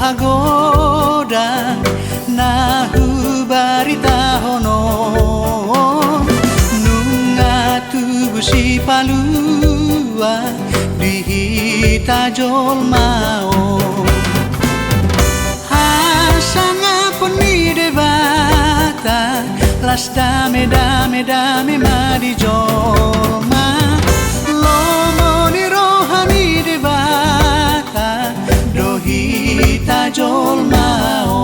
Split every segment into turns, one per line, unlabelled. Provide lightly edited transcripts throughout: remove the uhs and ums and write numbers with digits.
hagoda nahu barita hono nunga tubu si palua dihita jol mao hasanga poni debata las dame dame dame madi jol ma lomo ni rohani debata dohita jol mao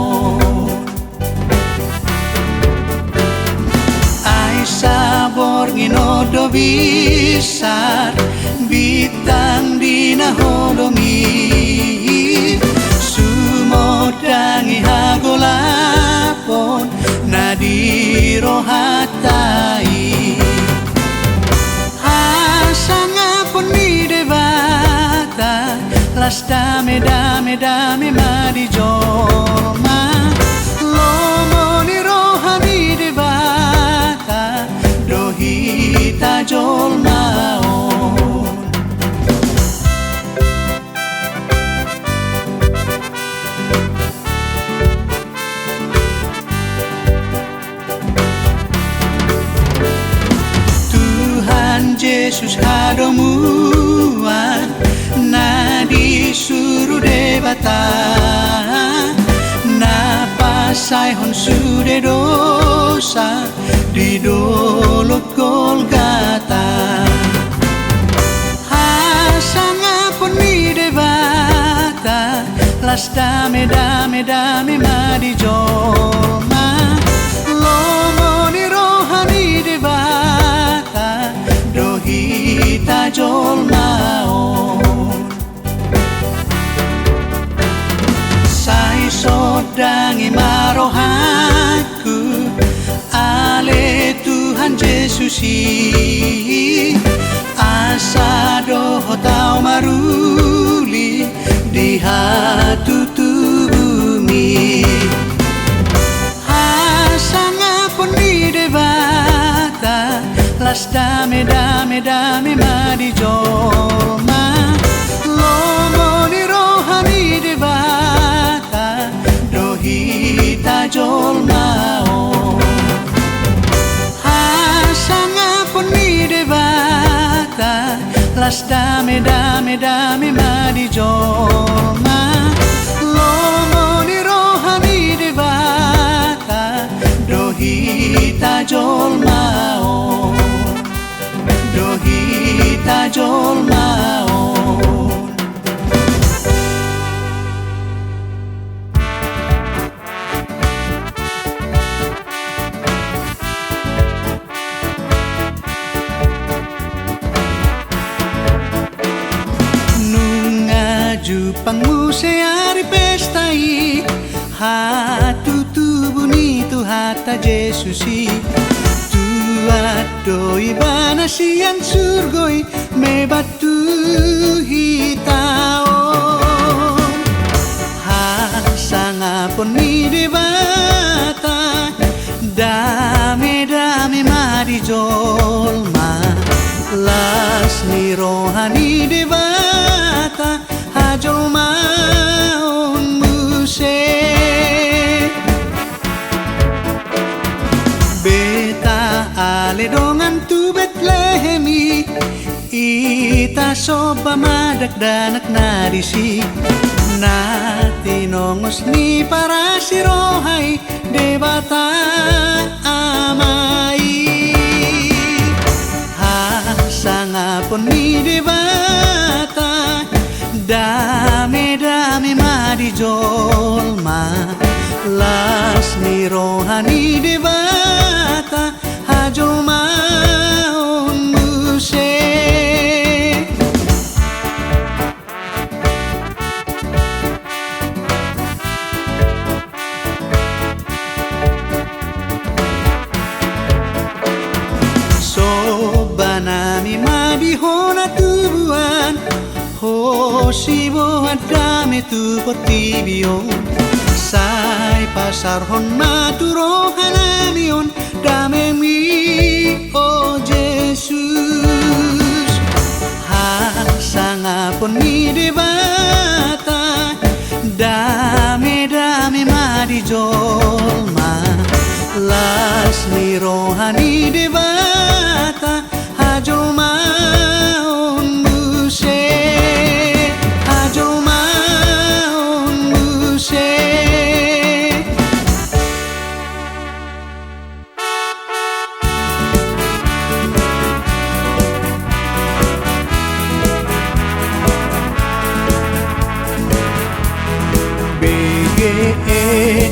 ai sabor nginodo bisar bitang dinaholomi sumodangi hagolapon nadiro hatai hasanga poni debata las dame dame dame madi jolma lomo ni rohani debata dohita jolmao Yesus hadomuan na disuruh debata na pasai hon sude dosa di dolok Golgata hasanga poni debata las dame dame dame madi jolma lomo ni rohani debata dohita jolmao sai sodangi marohaku ale Tuhan Yesusi asa doho tau maruli di hatu bumi hasanga poni debata las dame dame dame madi jolma lomo ni rohani debata dohita jolmao hasanga poni debata las dame dame dame madi jolma lomo ni rohani debata dohita jolmao dohita jolmao Jupangmu seari pestai hatu tubuh ni tu hata Jesusi tua doi banasian surgoi me batu hitao hasanga poni debata dame dame madi jolma las ni rohani debata hajol maun muse beta ale dongan tu Betlehemi ita soba madak danak narisi nati nongos ni para sirohai debata amai hasanga poni debata dame dame madi jolma las ni rohani debata hajol maun muse sobanami madi hona tubuan Hosibo adame tu potibio sai pasar hon maturo hanamion dame mi oh Jesus hasanga poni debata jolma lasni rohani debata hajolma unduse hajolma unduse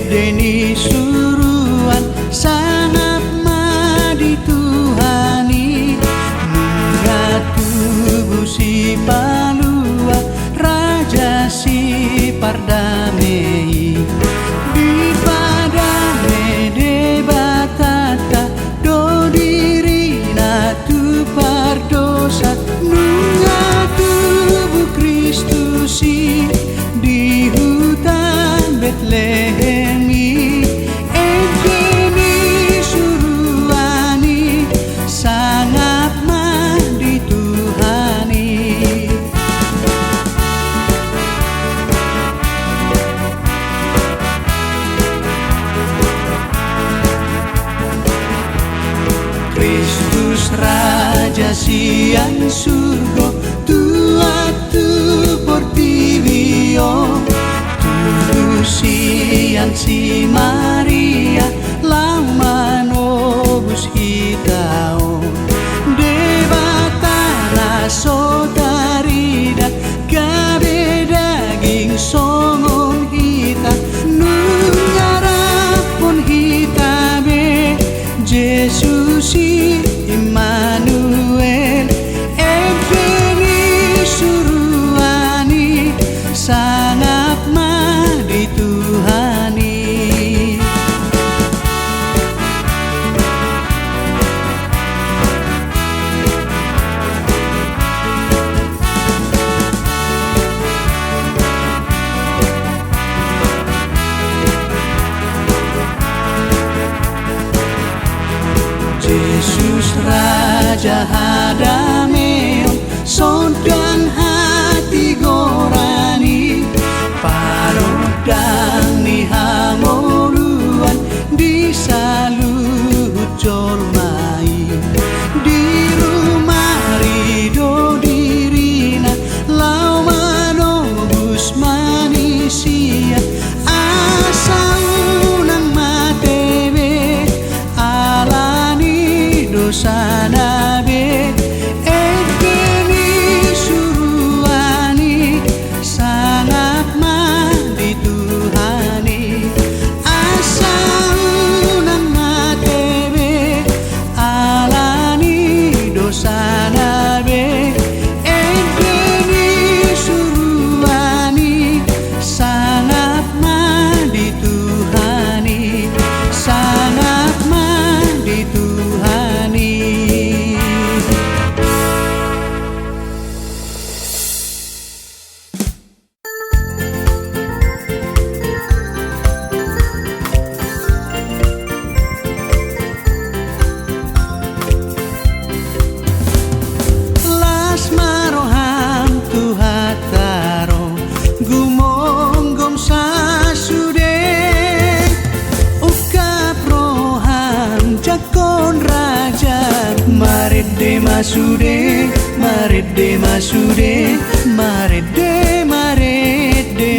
Deni suruhan sangat madi Tuhani Nungga tubuh si palua Raja si pardamei Di padame debatata Do dirina tu pardosa Nungga tubuh Kristusi di hutan Betlehemi Edeni suruhani sangat mandi Tuhani Kristus Raja siang surga tua tu portivio Sian si Maria lama nobus hitao debatara sotarida gabe daging songong hita nungarapun hitabe Jesus Immanuel Edeni suruhani sangat madi Tuhani Yesus Raja hadameo sodang hati gorani parodang ni hamoluan di salut jolmai di rumah rido dirina lau manobus manisia asaunang matebe alani dosa nabe edeni suruhani sangat madi Tuhani asaunang matebe alani dosa nabe edeni suruhani sangat madi Tuhani sangat madi Tuhani. Las maroham tuhataro gumonggom sasude ukap roham jakon raja marede masude marede masude marede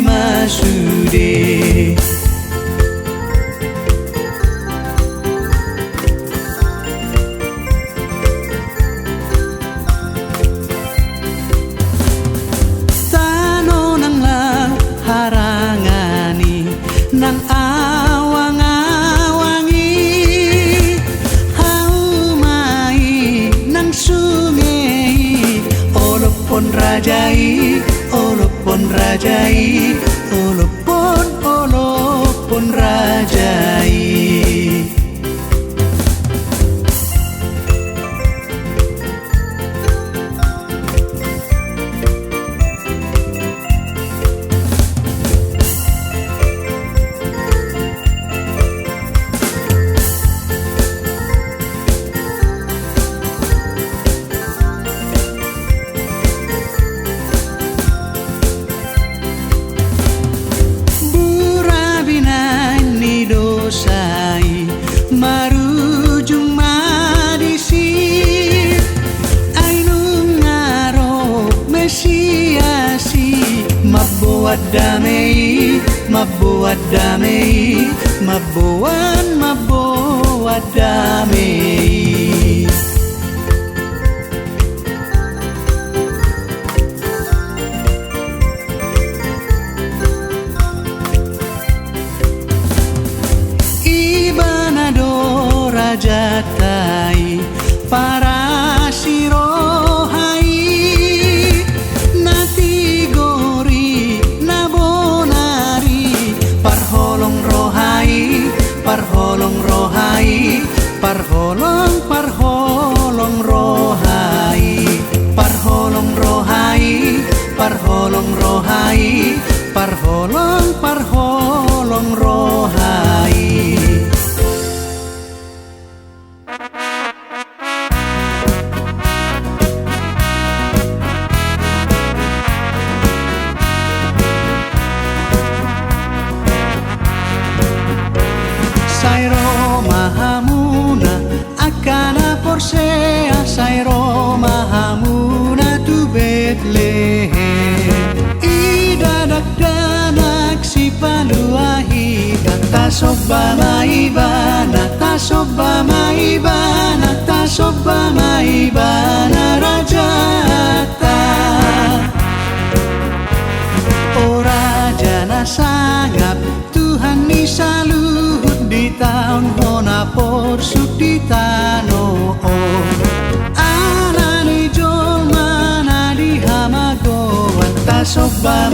masude harangani nang awang-awangi haumai nang sungei olopon rajai olopon rajai olopon rajai. dosai marujung madisi ainu ngaro mesiasi mabuat damai mabuat damai mabuat damai. Jatai para sirohai nati gori nabonari parholong rohai parholong rohai parholong rohai parholong rohai parholong rohai parholong rohai. Sairo mahamuna akana porsea sairo mahamuna tu Betlehem idadak danak si paluahida tasoba maibana rajata ora jana sangap Tuhan ni saluhut di tahun hona porsuk di tano anani jol mana di hamagoan tasoba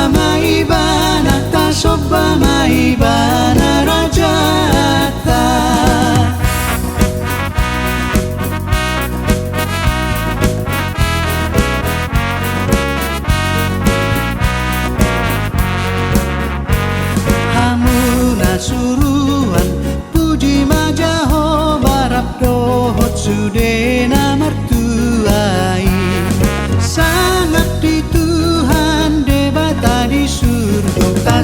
maibana rajata. Suruhan puji majaho barap dohot sudena mertuai sangat di Tuhan debata di surga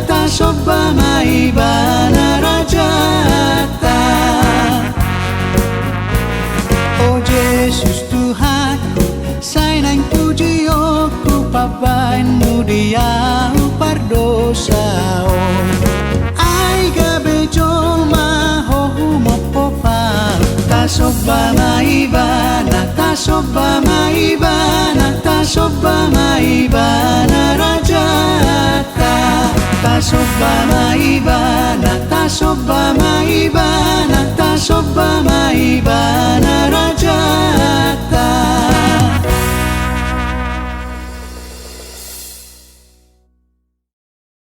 tasoba maibana rajata. Oh Yesus Tuhanku sainang puji oku papain mudia pardosao ai gabe joma hohu mopopa tasoba maibana rajata tasoba maibana